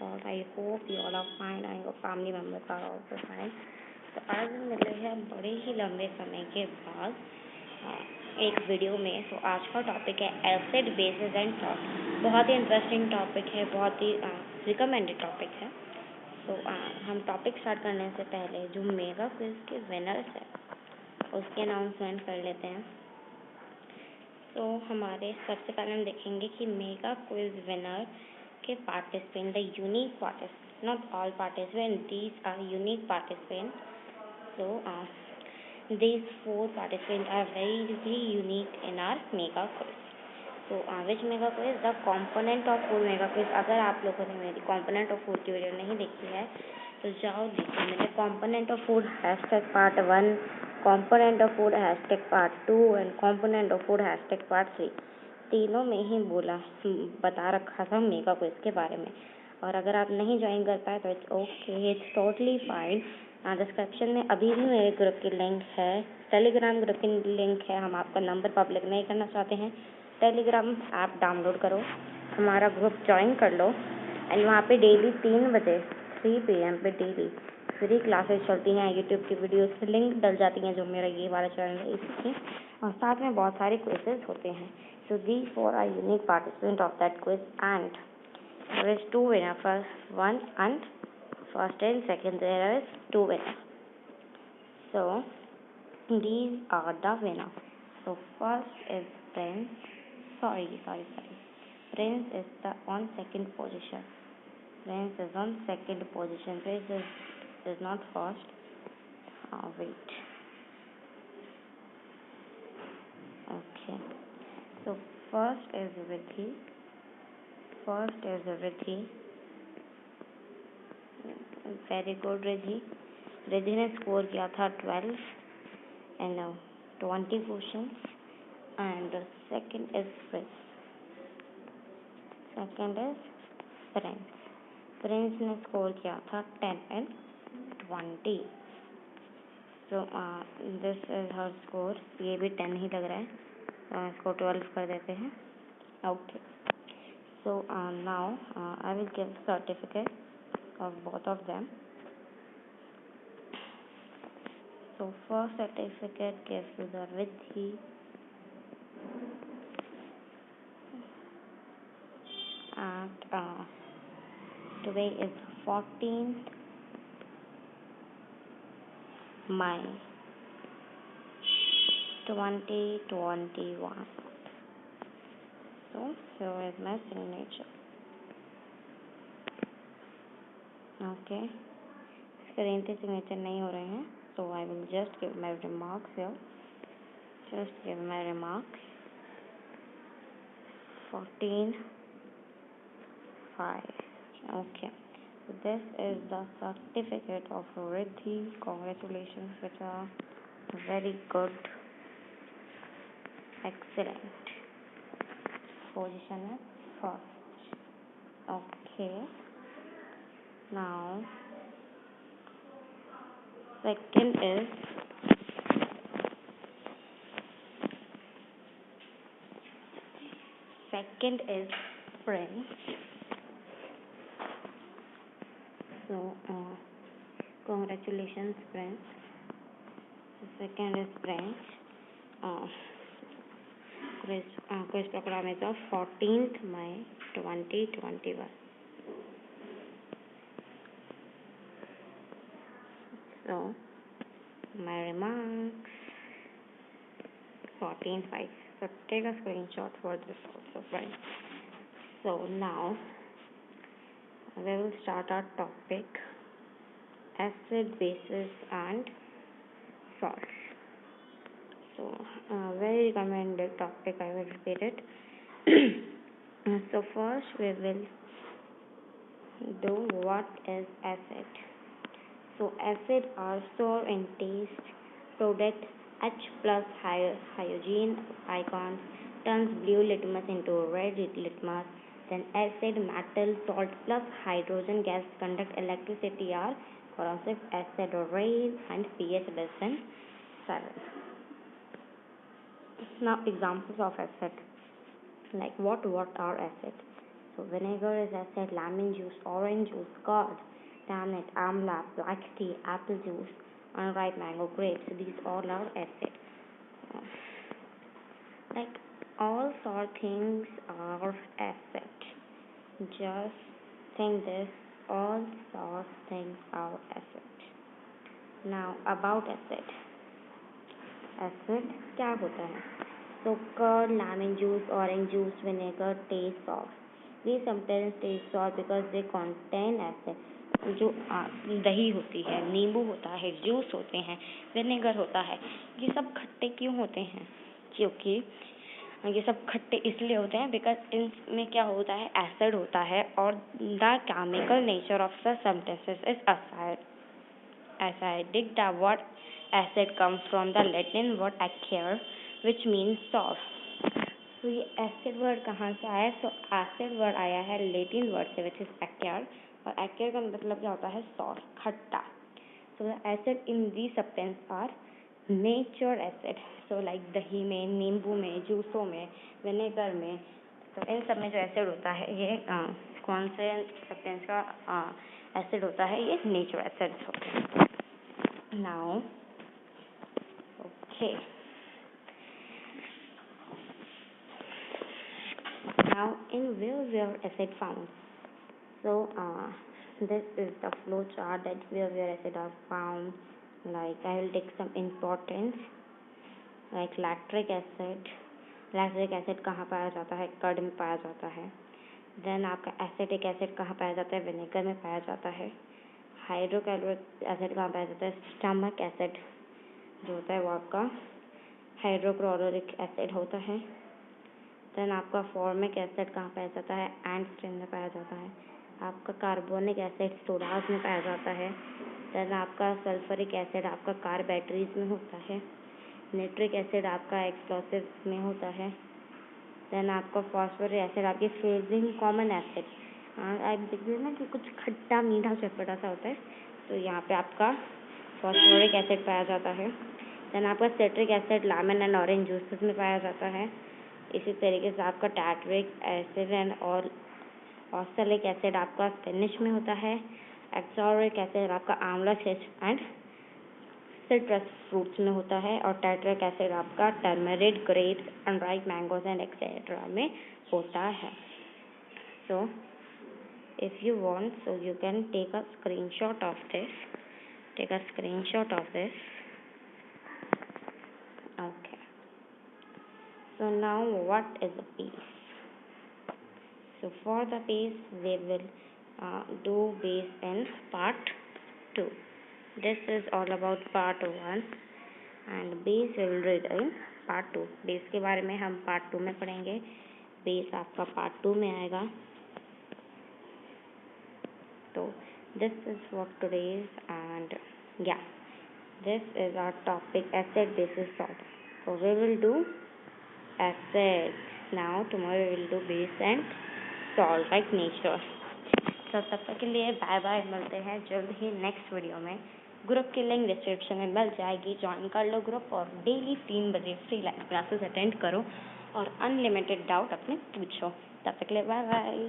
all. I hope you all are fine and your family members are also fine. तो आज हम मिले हैं बड़े ही लंबे समय के बाद एक वीडियो में। तो आज का टॉपिक है एसिड बेसिस एंड सॉल्ट। बहुत ही इंटरेस्टिंग टॉपिक है, बहुत ही रिकमेंडेड टॉपिक है। तो हम टॉपिक स्टार्ट करने से पहले जो मेगा क्विज के विनर्स है उसके अनाउंसमेंट कर लेते हैं। तो हमारे सबसे पहले हम देखेंगे कि मेगा क्विज विनर के participant, the unique participant, not all participant, these are unique participant. So these 4 participants are very unique in our mega quiz. So which mega quiz? The component of food mega quiz. अगर आप लोगों ने मेरी component of food की video नहीं देखी है तो जाओ देखो। मैंने component of food hashtag part 1, component of food hashtag part 2 and component of food hashtag part 3 तीनों में ही बता रखा था मेगा क्विज के बारे में। और अगर आप नहीं ज्वाइन कर पाए तो it's okay, it's totally fine. Description में अभी भी मेरे ग्रुप की लिंक है, टेलीग्राम ग्रुप की लिंक है। हम आपका नंबर पब्लिक नहीं करना चाहते हैं। टेलीग्राम ऐप डाउनलोड करो, हमारा ग्रुप ज्वाइन कर लो एंड वहाँ पे डेली 3 बजे 3 PM पे डेली फ्री क्लासेस चलती हैं। यूट्यूब की वीडियोस की लिंक डल जाती हैं जो मेरा ये वाला चैनल है इसकी, और साथ में बहुत सारे क्विजेज होते हैं। So these 4 are unique participant of that quiz and there is 2 winner for 1 and first and second there is 2 winners. So these are the winners. So first is Prince. Sorry. Prince is on second position. Prince is on second position. Prince is not first. Wait. Okay. So first is Riddhi. Very good Riddhi ने score किया था 12 and 20 question. And second is Prince ने score किया था 10 and 20। So this is her score. ये भी 10 ही लग रहा है तो इसको 12 कर देते हैं। Okay, so now I will give certificate of both of them. So first certificate gives to the Riddhi and today is 14th May 2021. So here is my signature. Okay, screen पे सिग्नेचर नहीं हो रहे हैं, so I will just give my remarks here. 14/5. Okay, so this is the certificate of Riddhi. Congratulations, beta. Very good. Excellent. Position is first. Okay. Now second is Prince. So congratulations, Prince. So second is Prince. quiz program is of 14th May 2021. So my remarks 14/5. So take a screenshot for this also, right? So now we will start our topic, acid, bases and salts. So very recommended topic, I will repeat it. So first we will do what is acid. So acid are sour in taste product. H plus hydrogen ions turns blue litmus into red litmus. Then acid, metal, salt plus hydrogen gas conduct electricity are corrosive. Acid rain and pH less than 7. Now examples of acid, like what are acid? So vinegar is acid, lemon juice, orange juice, curd, tannin, amla, black tea, apple juice, unripe mango, grapes. These all are acid. Like all sort things are acid. Just think this, all sort things are acid. Now about acid. Acid क्या होता है? So curd, lemon juice, orange juice, vinegar taste sour. These sometimes taste sour because they contain acid. जो दही होती है, नींबू होता है, जूस होते हैं, विनेगर होता है, ये सब खट्टे क्यों होते हैं? क्योंकि ये सब खट्टे इसलिए होते हैं बिकॉज इनमें क्या होता है, एसिड होता है और the chemical nature of the substances is acidic. The word acid comes from the Latin word acere, which means sour. तो ये एसिड वर्ड कहाँ से आया? तो एसिड वर्ड आया है लेटिन वर्ड से, विच इज एक्यर, और एक्यर का मतलब क्या होता है? सॉर, खट्टा. So the acid in the substance are nature acid. So like दही में, नींबू में, जूसों में, विनेगर में, तो इन सब में जो एसिड होता है ये कौन से सब्सटेंस का एसिड होता है? ये नेचर एसिड्स होते हैं. Now, okay. Now, in where acid found? So, this is the flow chart that where acid are found. Like I will take some importance. Like lactic acid. Lactic acid कहाँ पाया जाता है? Curd में पाया जाता है. Then आपका acetic acid कहाँ पाया जाता है? विनेगर में पाया जाता है. हाइड्रोक्लोरिक एसिड कहाँ पाया जाता है? स्टमक एसिड जो होता है वो आपका हाइड्रोक्लोरिक एसिड होता है. देन आपका फॉर्मिक एसिड कहाँ पाया जाता है? एंड स्ट्रीम में पाया जाता है. आपका कार्बोनिक एसिड सोडास में पाया जाता है. देन आपका सल्फरिक एसिड आपका कार बैटरीज में होता है. नाइट्रिक एसिड आपका एक्सप्लोसिव में होता है. देन आपका फॉस्फोरिक एसिड आपकी फ्रीजिंग कॉमन एसिड. आप देखिए ना कि कुछ खट्टा मीठा चटपटा सा होता है, तो यहाँ पे आपका फॉस्फोरिक एसिड पाया जाता है. देन आपका citric acid lemon and orange juices में पाया जाता है. इसी तरीके से आपका टार्टरिक एसिड एंड और ऑक्सैलिक एसिड आपका स्पिनिच में होता है. एक्सोरिक एसिड आपका आंवला एंड सिट्रस फ्रूट्स में होता है. और टार्टरिक एसिड आपका turmeric, grapes, unripe mangoes and etcetera में होता है. सो if you want, so you can take a screenshot of this. Okay, so now what is a base? So for the base we will do base in part 2. This is all about part 1 and base we will read in part 2. base के बारे में हम part 2 में पढ़ेंगे. base आपका part 2 में आएगा. So this is for today's, and yeah, this is our topic, acid basis salt. So we will do acid now. Tomorrow we will do base and salt like nature. So तब तक के लिए bye bye. मिलते हैं जल्द ही next video में. Group की link description में मिल जाएगी. ज्वाइन कर लो ग्रुप और डेली 3 बजे फ्री लाइव क्लासेस अटेंड करो और अनलिमिटेड डाउट अपने पूछो. तब तक के लिए बाय बाय.